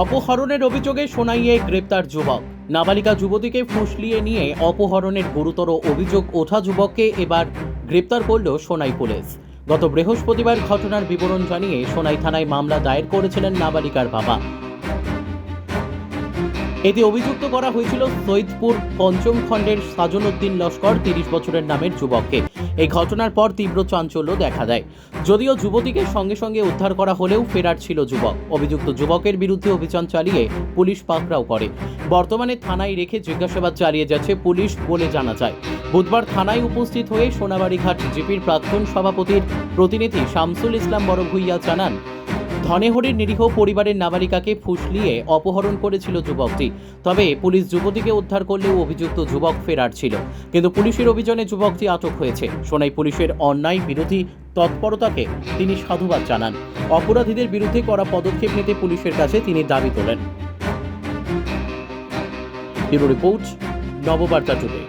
অপহরণের অভিযোগে সোনাইয়ে গ্রেপ্তার যুবক। নাবালিকা যুবতীকে ফুঁসলিয়ে নিয়ে অপহরণের গুরুতর অভিযোগ ওঠা যুবককে এবার গ্রেপ্তার করল সোনাই পুলিশ। গত বৃহস্পতিবার ঘটনার বিবরণ জানিয়ে সোনাই থানায় মামলা দায়ের করেছিলেন নাবালিকার বাবা। এতে অভিযুক্ত করা হয়েছিল সৈয়দপুর পঞ্চম খণ্ডের সাজন উদ্দিন লস্কর 30 বছরের নামের যুবককে। এই ঘটনার পর তীব্র চাঞ্চল্য দেখা দেয়। যদিও যুবতীকে সঙ্গে সঙ্গে উদ্ধার করা হলেও ফেরার ছিল যুবক। অভিযুক্ত যুবকের বিরুদ্ধে অভিযান চালিয়ে পুলিশ পাকড়াও করে। বর্তমানে থানায় রেখে জিজ্ঞাসাবাদ চালিয়ে যাচ্ছে পুলিশ বলে জানা যায়। বুধবার থানায় উপস্থিত হয়ে সোনাবাড়িঘাট জিপির প্রাক্তন সভাপতির প্রতিনিধি শামসুল ইসলাম বড়ভূইয়া জানান, ধনেহরির নিরীহ পরিবারের নাবালিকাকে ফুঁসলিয়ে অপহরণ করেছিল যুবকটি। তবে পুলিশ যুবতীকে উদ্ধার করলেও অভিযুক্ত যুবক ফেরার ছিল, কিন্তু পুলিশের অভিযানে যুবকটি আটক হয়েছে। সোনাই পুলিশের অন্যায় বিরোধী তৎপরতাকে তিনি সাধুবাদ জানান। অপরাধীদের বিরুদ্ধে কড়া পদক্ষেপ নিতে পুলিশের কাছে তিনি দাবি তোলেন। Bureau report, Nababarta today.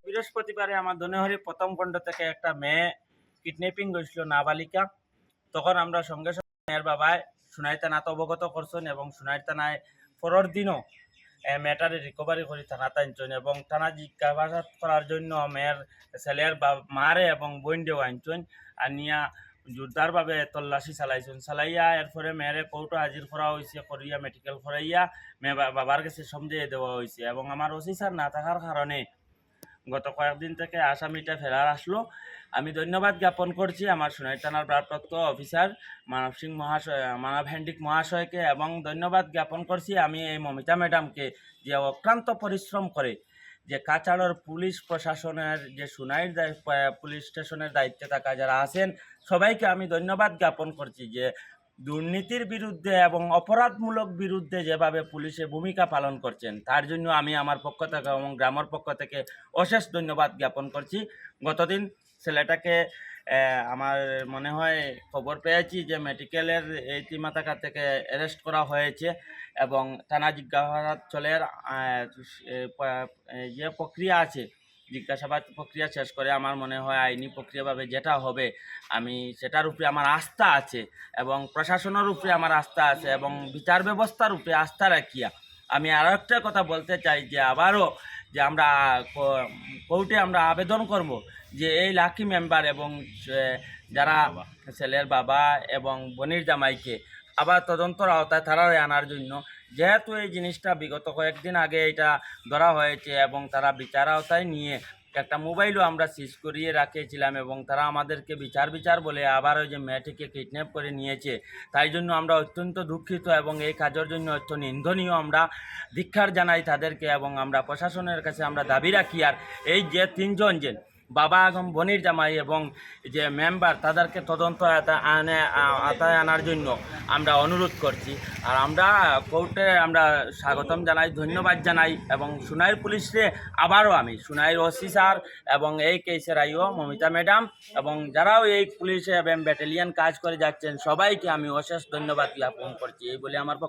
বৃহস্পতিবারে আমার ধনেহরি প্রথম খণ্ড থেকে একটা মেয়ে কিডন্যাপিং হয়েছিল, নাবালিকা। তখন আমরা সঙ্গে সঙ্গে মেয়ের বাবায় সোনাই থানাতে অবগত করছেন এবং সোনাই থানায় পরের দিনও মেয়েটারে রিকভারি করে থানাতে আনছেন এবং থানা জিজ্ঞাসাবাদ করার জন্য মেয়ের ছেলের মারে এবং বোনদেও আনছেন। আনিয়া জোরদারভাবে তল্লাশি চালাইয়া এরপরে মেয়েরে কোর্টে হাজির করা হয়েছে, করিয়া মেডিকেল করাইয়া মেয়ে বাবার কাছে সমঝিয়ে দেওয়া হয়েছে এবং আমার ওসি স্যার না থাকার কারণে গত কয়েকদিন থেকে আসামিটা ফেরার আসলো। আমি ধন্যবাদ জ্ঞাপন করছি আমার সোনাই থানার ভারপ্রাপ্ত অফিসার মানব হেন্ডিক মহাশয়কে এবং ধন্যবাদ জ্ঞাপন করছি আমি এই মমিতা ম্যাডামকে, যে অক্লান্ত পরিশ্রম করে যে কাছাড়ের পুলিশ প্রশাসনের যে সোনাইর পুলিশ স্টেশনের দায়িত্বে থাকা যারা আছেন সবাইকে আমি ধন্যবাদ জ্ঞাপন করছি যে দুর্নীতির বিরুদ্ধে এবং অপরাধমূলক বিরুদ্ধে যেভাবে পুলিশে ভূমিকা পালন করছেন তার জন্য আমি আমার পক্ষ থেকে এবং গ্রামের পক্ষ থেকে অশেষ ধন্যবাদ জ্ঞাপন করছি। গতদিন ছেলেটাকে আমার মনে হয় খবর পেয়েছি যে মেডিকেলের এই তিমাতাকা থেকে অ্যারেস্ট করা হয়েছে এবং থানা জিজ্ঞাসাবাদ চলে যে প্রক্রিয়া আছে জিজ্ঞাসাবাদ প্রক্রিয়া শেষ করে আমার মনে হয় আইনি প্রক্রিয়াভাবে যেটা হবে আমি সেটার উপরে আমার আস্থা আছে এবং প্রশাসনের উপরে আমার আস্থা আছে এবং বিচার ব্যবস্থার উপরে আস্থা রাখিয়া আমি আরও একটা কথা বলতে চাই যে আবারও যে আমরা কোর্টে আমরা আবেদন করব যে এই লাকি মেম্বার এবং যারা ছেলের বাবা এবং বোনের জামাইকে আবার তদন্তর আওতায় তারাই আনার জন্য, যেহেতু এই জিনিসটা বিগত কয়েকদিন আগে এটা ধরা হয়েছে এবং তারা বিচার আওতায় নিয়ে একটা মোবাইলও আমরা সিজ করিয়ে রাখিয়েছিলাম এবং তারা আমাদেরকে বিচার বলে আবার ওই যে মেয়েটিকে কিডন্যাপ করে নিয়েছে। তাই জন্য আমরা অত্যন্ত দুঃখিত এবং এই কাজের জন্য অত্যন্ত নিন্দনীয় আমরা ধিক্কার জানাই তাদেরকে এবং আমরা প্রশাসনের কাছে আমরা দাবি রাখি। আর এই যে তিনজন যে বাবা এবং বোনের জামাই এবং যে মেম্বার তাদেরকে তদন্ত আওতায় আনার জন্য আমরা অনুরোধ করছি। আর আমরা কোর্টে আমরা স্বাগতম জানাই, ধন্যবাদ জানাই এবং সোনাইর পুলিশে আবারও আমি সোনাইর ওসি স্যার এবং এই কেসের আইও মমিতা ম্যাডাম এবং যারাও এই পুলিশে এবং ব্যাটালিয়ন কাজ করে যাচ্ছেন সবাইকে আমি অশেষ ধন্যবাদ জ্ঞাপন করছি। এই বলে আমার